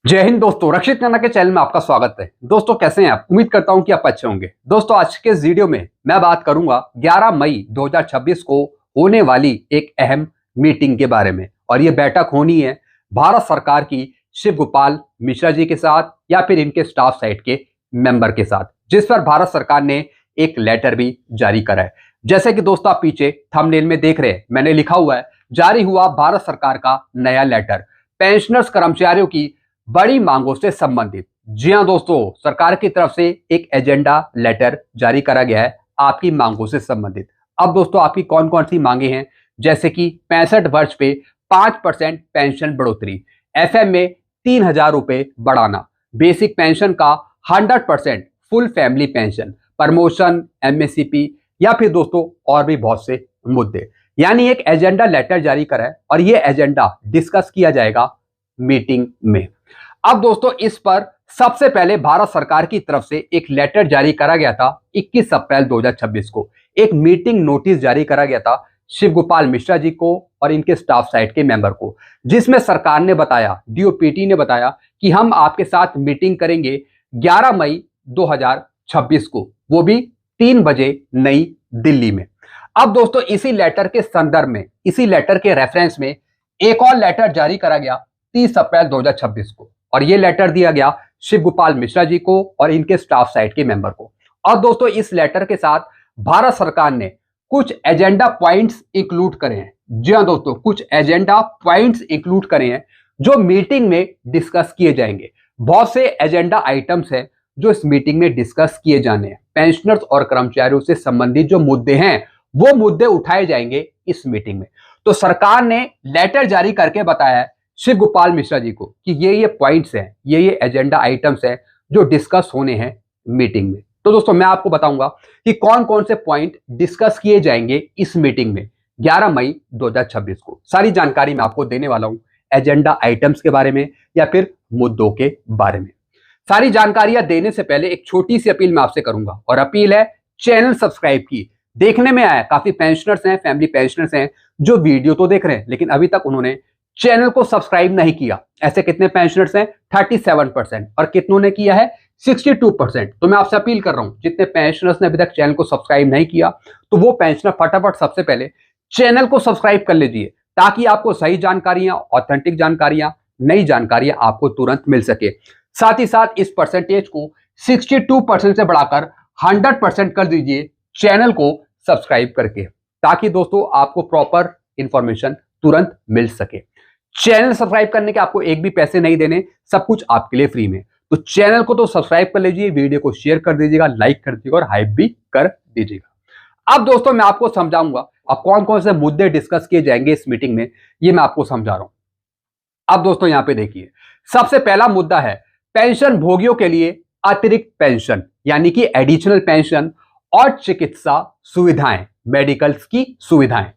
जय हिंद दोस्तों, रक्षित नाना के चैनल में आपका स्वागत है। दोस्तों कैसे हैं आप? उम्मीद करता हूं कि आप अच्छे होंगे। दोस्तों आज के इस वीडियो में मैं बात करूंगा 11 मई 2026 को होने वाली एक अहम मीटिंग के बारे में। और ये बैठक होनी है भारत सरकार की शिव गोपाल मिश्रा जी के साथ या फिर इनके स्टाफ साइड के मेंबर के साथ, जिस पर भारत सरकार ने एक लेटर भी जारी करा है। जैसे कि दोस्तों आप पीछे थंबनेल में देख रहे हैं, मैंने लिखा हुआ है जारी हुआ भारत सरकार का नया लेटर, पेंशनर्स कर्मचारियों की बड़ी मांगों से संबंधित। जी हां दोस्तों, सरकार की तरफ से एक एजेंडा लेटर जारी करा गया है आपकी मांगों से संबंधित। अब दोस्तों आपकी कौन कौन सी मांगे हैं, जैसे कि 65 वर्ष पे 5% पेंशन बढ़ोतरी, एफएम में 3,000 रुपए बढ़ाना, बेसिक पेंशन का 100% full family pension, promotion, MSCP या फिर दोस्तों और भी बहुत से मुद्दे। यानी एक एजेंडा लेटर जारी करा है और ये एजेंडा डिस्कस किया जाएगा मीटिंग में। अब दोस्तों इस पर सबसे पहले भारत सरकार की तरफ से एक लेटर जारी करा गया था 21 अप्रैल 2026 को। एक मीटिंग नोटिस जारी करा गया था शिव गोपाल मिश्रा जी को और इनके स्टाफ साइड के मेंबर को, जिसमें सरकार ने बताया, डीओपीटी ने बताया कि हम आपके साथ मीटिंग करेंगे 11 मई 2026 को, वो भी 3 बजे नई दिल्ली में। अब दोस्तों इसी लेटर के संदर्भ में, इसी लेटर के रेफरेंस में एक और लेटर जारी करा गया 30 अप्रैल 2026 को, और यह लेटर दिया गया शिव गोपाल मिश्रा जी को और इनके स्टाफ साइड के मेंबर को। और दोस्तों इस लेटर के साथ भारत सरकार ने कुछ एजेंडा पॉइंट्स इंक्लूड करे हैं। जी हां दोस्तों, कुछ एजेंडा पॉइंट्स इंक्लूड करे हैं जो मीटिंग में डिस्कस किए जाएंगे। बहुत से एजेंडा आइटम्स हैं जो इस मीटिंग में डिस्कस किए जाने हैं। पेंशनर्स और कर्मचारियों से संबंधित जो मुद्दे हैं वो मुद्दे उठाए जाएंगे इस मीटिंग में। तो सरकार ने लेटर जारी करके बताया है शिव गोपाल मिश्रा जी को कि ये पॉइंट्स हैं, ये एजेंडा आइटम्स हैं जो डिस्कस होने हैं मीटिंग में। तो दोस्तों मैं आपको बताऊंगा कि कौन कौन से पॉइंट डिस्कस किए जाएंगे इस मीटिंग में 11 मई 2026 को। सारी जानकारी मैं आपको देने वाला हूं एजेंडा आइटम्स के बारे में या फिर मुद्दों के बारे में। सारी जानकारियां देने से पहले एक छोटी सी अपील मैं आपसे करूंगा, और अपील है चैनल सब्सक्राइब की। देखने में आया काफी पेंशनर्स हैं, फैमिली पेंशनर्स हैं जो वीडियो तो देख रहे हैं लेकिन अभी तक उन्होंने चैनल को सब्सक्राइब नहीं किया। ऐसे कितने पेंशनर्स हैं? 37%। और कितनों ने किया है? 62%। तो मैं आपसे अपील कर रहा हूं, जितने पेंशनर्स ने अभी तक चैनल को सब्सक्राइब नहीं किया तो वो पेंशनर फटाफट सबसे पहले चैनल को सब्सक्राइब कर लीजिए, ताकि आपको सही जानकारियां, ऑथेंटिक जानकारियां, नई जानकारियां आपको तुरंत मिल सके। साथ ही साथ इस परसेंटेज को 62% से बढ़ाकर 100% कर दीजिए चैनल को सब्सक्राइब करके, ताकि दोस्तों आपको प्रॉपर इंफॉर्मेशन तुरंत मिल सके। चैनल सब्सक्राइब करने के आपको एक भी पैसे नहीं देने, सब कुछ आपके लिए फ्री में। तो चैनल को तो सब्सक्राइब कर लीजिए, वीडियो को शेयर कर दीजिएगा, लाइक कर दीजिएगा और हाइप भी कर दीजिएगा। अब दोस्तों मैं आपको समझाऊंगा अब कौन कौन से मुद्दे डिस्कस किए जाएंगे इस मीटिंग में, ये मैं आपको समझा रहा हूं। अब दोस्तों यहां पे देखिए, सबसे पहला मुद्दा है पेंशन भोगियों के लिए अतिरिक्त पेंशन, यानी कि एडिशनल पेंशन और चिकित्सा सुविधाएं, मेडिकल्स की सुविधाएं।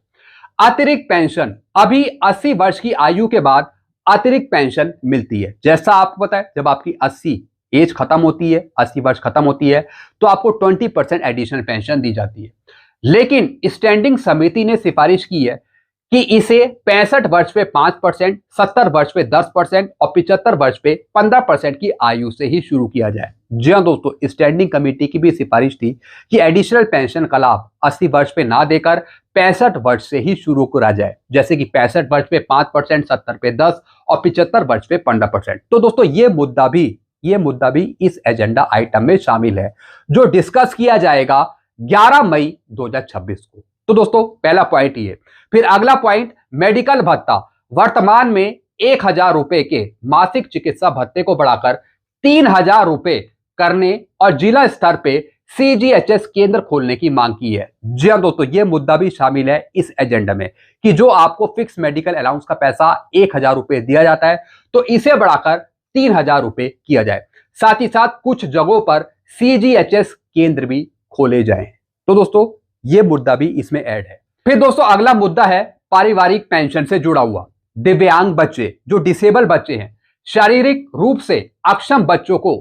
अतिरिक्त पेंशन, अभी 80 वर्ष की आयु के बाद अतिरिक्त पेंशन मिलती है। जैसा आपको पता है, जब आपकी 80 एज खत्म होती है, 80 वर्ष खत्म होती है, तो आपको 20% एडिशनल पेंशन दी जाती है। लेकिन स्टैंडिंग समिति ने सिफारिश की है कि इसे 65 वर्ष पे 5%, 70 वर्ष पे 10% और 75 वर्ष पे 15% की आयु से ही शुरू किया जाए। जी हाँ दोस्तों, स्टैंडिंग कमेटी की भी सिफारिश थी कि एडिशनल पेंशन का लाभ 80 वर्ष पे ना देकर 65 वर्ष से ही शुरू करा जाए। जैसे कि 65 वर्ष पे 5%, 70 पे 10 और 75 वर्ष पे 15%। तो दोस्तों ये मुद्दा भी इस एजेंडा आइटम में शामिल है जो डिस्कस किया जाएगा 11 मई 2026 को। तो दोस्तों पहला पॉइंट ये। फिर अगला पॉइंट, मेडिकल भत्ता, वर्तमान में 1,000 रुपए के मासिक चिकित्सा भत्ते को बढ़ाकर 3,000 रुपए करने और जिला स्तर पे सीजीएचएस केंद्र खोलने की मांग की है। जी हां दोस्तों, यह मुद्दा भी शामिल है इस एजेंडा में कि जो आपको फिक्स मेडिकल अलाउंस का पैसा 1,000 रुपए दिया जाता है, तो इसे बढ़ाकर 3,000 रुपए किया जाए। साथ ही साथ कुछ जगहों पर सीजीएचएस केंद्र भी खोले जाए। तो दोस्तों यह मुद्दा भी इसमें ऐड है। फिर दोस्तों अगला मुद्दा है पारिवारिक पेंशन से जुड़ा हुआ। दिव्यांग बच्चे, जो डिसेबल बच्चे हैं, शारीरिक रूप से अक्षम बच्चों को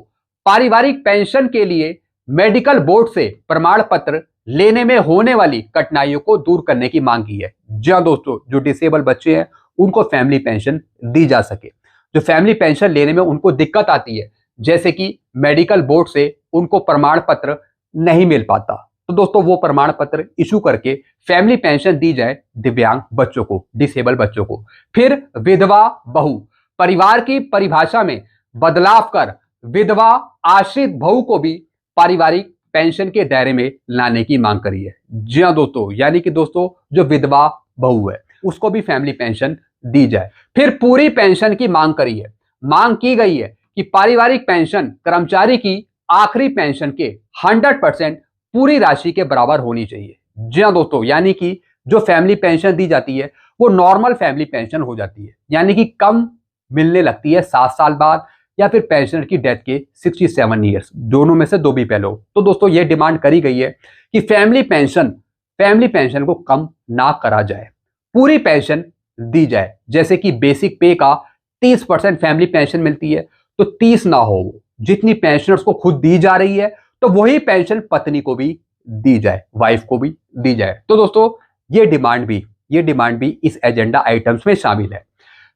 पारिवारिक पेंशन के लिए मेडिकल बोर्ड से प्रमाण पत्र लेने में होने वाली कठिनाइयों को दूर करने की मांग की है। जी हां दोस्तों, जो डिसेबल बच्चे हैं उनको फैमिली पेंशन दी जा सके। जो फैमिली पेंशन लेने में उनको दिक्कत आती है, जैसे कि मेडिकल बोर्ड से उनको प्रमाण पत्र नहीं मिल पाता, तो दोस्तों वो प्रमाण पत्र इशू करके फैमिली पेंशन दी जाए दिव्यांग बच्चों को, डिसेबल बच्चों को। फिर विधवा बहू, परिवार की परिभाषा में बदलाव कर विधवा आश्रित बहू को भी पारिवारिक पेंशन के दायरे में लाने की मांग करी है। जी हाँ दोस्तों, यानी कि दोस्तों जो विधवा बहू है उसको भी फैमिली पेंशन दी जाए। फिर पूरी पेंशन की मांग करी है। मांग की गई है कि पारिवारिक पेंशन कर्मचारी की आखिरी पेंशन के 100% पूरी राशि के बराबर होनी चाहिए। जी हाँ दोस्तों, यानी कि जो फैमिली पेंशन दी जाती है वो नॉर्मल फैमिली पेंशन हो जाती है, यानी कि कम मिलने लगती है 7 साल बाद या फिर पेंशनर की डेथ के 67 ईयर्स, दोनों में से दो भी पहले हो। तो दोस्तों ये डिमांड करी गई है कि फैमिली पेंशन को कम ना करा जाए, पूरी पेंशन दी जाए। जैसे कि बेसिक पे का 30% फैमिली पेंशन मिलती है तो 30 ना हो, जितनी पेंशनर्स को खुद दी जा रही है तो वही पेंशन पत्नी को भी दी जाए, वाइफ को भी दी जाए। तो दोस्तों ये डिमांड भी इस एजेंडा आइटम्स में शामिल है।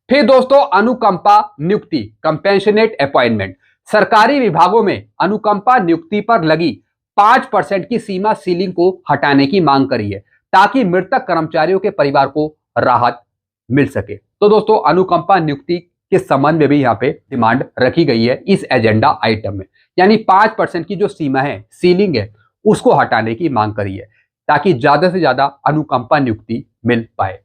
फिर दोस्तों अनुकंपा नियुक्ति, कंपेंशनेट अपॉइंटमेंट, सरकारी विभागों में अनुकंपा नियुक्ति पर लगी 5% की सीमा सीलिंग को हटाने की मांग करी है, ताकि मृतक कर्मचारियों के परिवार को राहत मिल सके। तो दोस्तों अनुकंपा नियुक्ति के संबंध में भी यहाँ पे डिमांड रखी गई है इस एजेंडा आइटम में, यानी 5% की जो सीमा है, सीलिंग है, उसको हटाने की मांग करी है, ताकि ज्यादा से ज्यादा अनुकंपा नियुक्ति मिल पाए।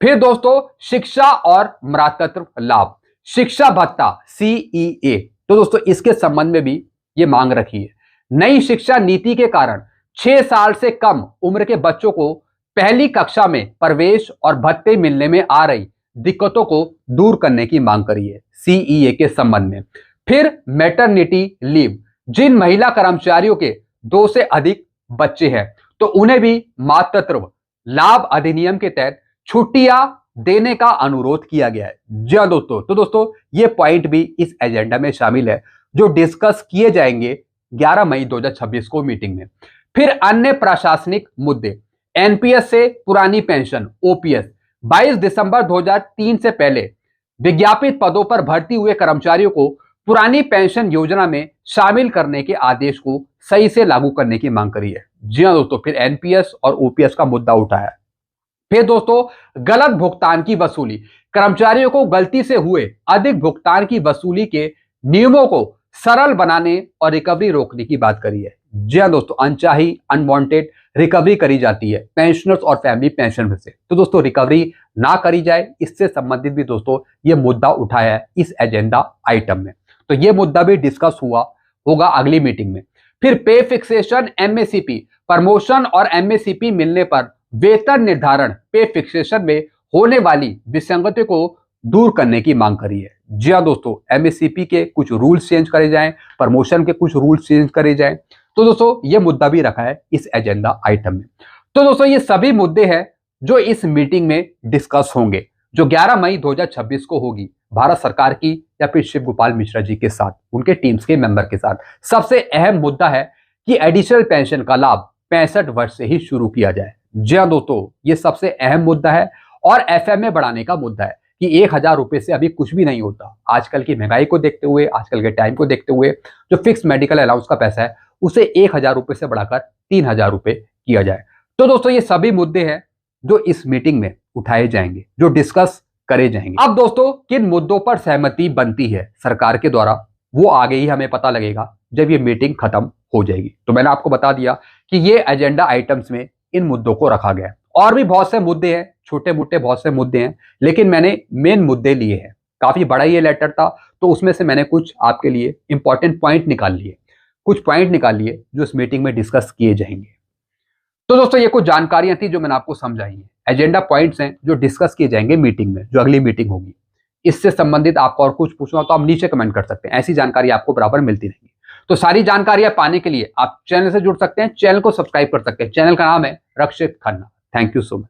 फिर दोस्तों शिक्षा और मातृत्व लाभ, शिक्षा भत्ता CEA, तो दोस्तों इसके संबंध में भी ये मांग रखी है। नई शिक्षा नीति के कारण 6 साल से कम उम्र के बच्चों को पहली कक्षा में प्रवेश और भत्ते मिलने में आ रही दिक्कतों को दूर करने की मांग करी है CEA के संबंध में। फिर मैटरनिटी लीव, जिन महिला कर्मचारियों के 2 से अधिक बच्चे हैं तो उन्हें भी मातृत्व लाभ अधिनियम के तहत छुट्टियां देने का अनुरोध किया गया है। जी हाँ दोस्तों, तो दोस्तों ये पॉइंट भी इस एजेंडा में शामिल है जो डिस्कस किए जाएंगे 11 मई 2026 को मीटिंग में। फिर अन्य प्रशासनिक मुद्दे, NPS से पुरानी पेंशन OPS 22 दिसंबर 2003 से पहले विज्ञापित पदों पर भर्ती हुए कर्मचारियों को पुरानी पेंशन योजना में शामिल करने के आदेश को सही से लागू करने की मांग करी है। जी हाँ दोस्तों, फिर NPS और OPS का मुद्दा उठाया। फिर दोस्तों गलत भुगतान की वसूली, कर्मचारियों को गलती से हुए अधिक भुगतान की वसूली के नियमों को सरल बनाने और रिकवरी रोकने की बात करी है। जी हाँ दोस्तों, अनचाही अनवांटेड रिकवरी करी जाती है पेंशनर्स और फैमिली पेंशन में से, तो दोस्तों रिकवरी ना करी जाए, इससे संबंधित भी दोस्तों ये मुद्दा उठाया है इस एजेंडा आइटम में। तो ये मुद्दा भी डिस्कस होगा अगली मीटिंग में। फिर पे फिक्सेशन, MACP, प्रमोशन और MACP मिलने पर वेतन निर्धारण, पे फिक्सेशन में होने वाली विसंगति को दूर करने की मांग करी है। जी हाँ दोस्तों, MACP के कुछ रूल्स चेंज करे जाएं, प्रमोशन के कुछ रूल्स चेंज करे जाएं, तो दोस्तों ये मुद्दा भी रखा है इस एजेंडा आइटम में। तो दोस्तों ये सभी मुद्दे हैं जो इस मीटिंग में डिस्कस होंगे, जो 11 मई 2026 को होगी भारत सरकार की या फिर शिव गोपाल मिश्रा जी के साथ, उनके टीम्स के मेंबर के साथ। सबसे अहम मुद्दा है कि एडिशनल पेंशन का लाभ 65 वर्ष से ही शुरू किया जाए। जी हाँ दोस्तों, ये सबसे अहम मुद्दा है और FMA बढ़ाने का मुद्दा है कि 1000 रुपए से अभी कुछ भी नहीं होता। आजकल की महंगाई को देखते हुए, आजकल के टाइम को देखते हुए जो फिक्स मेडिकल अलाउंस का पैसा है उसे 1000 रुपए से बढ़ाकर 3000 रुपए किया जाए। तो दोस्तों ये सभी मुद्दे हैं जो इस मीटिंग में उठाए जाएंगे, जो डिस्कस करे जाएंगे। अब दोस्तों किन मुद्दों पर सहमति बनती है सरकार के द्वारा, वो आगे ही हमें पता लगेगा जब ये मीटिंग खत्म हो जाएगी। तो मैंने आपको बता दिया कि ये एजेंडा आइटम्स में इन मुद्दों को रखा गया है। और भी बहुत से मुद्दे हैं, छोटे मोटे बहुत से मुद्दे हैं, लेकिन मैंने मेन मुद्दे लिए हैं। काफी बड़ा ये लेटर था तो उसमें से मैंने कुछ आपके लिए इंपॉर्टेंट पॉइंट निकाल लिए, जो इस मीटिंग में डिस्कस किए जाएंगे। तो दोस्तों ये कुछ जानकारियां थी जो मैंने आपको समझाई है, एजेंडा पॉइंट्स हैं जो डिस्कस किए जाएंगे मीटिंग में, जो अगली मीटिंग होगी। इससे संबंधित आपको और कुछ पूछना हो तो आप नीचे कमेंट कर सकते हैं, ऐसी जानकारी आपको बराबर मिलती रहेगी। तो सारी जानकारियां पाने के लिए आप चैनल से जुड़ सकते हैं, चैनल को सब्सक्राइब कर सकते हैं। चैनल का नाम है Rakshit Khanna. Thank you so much.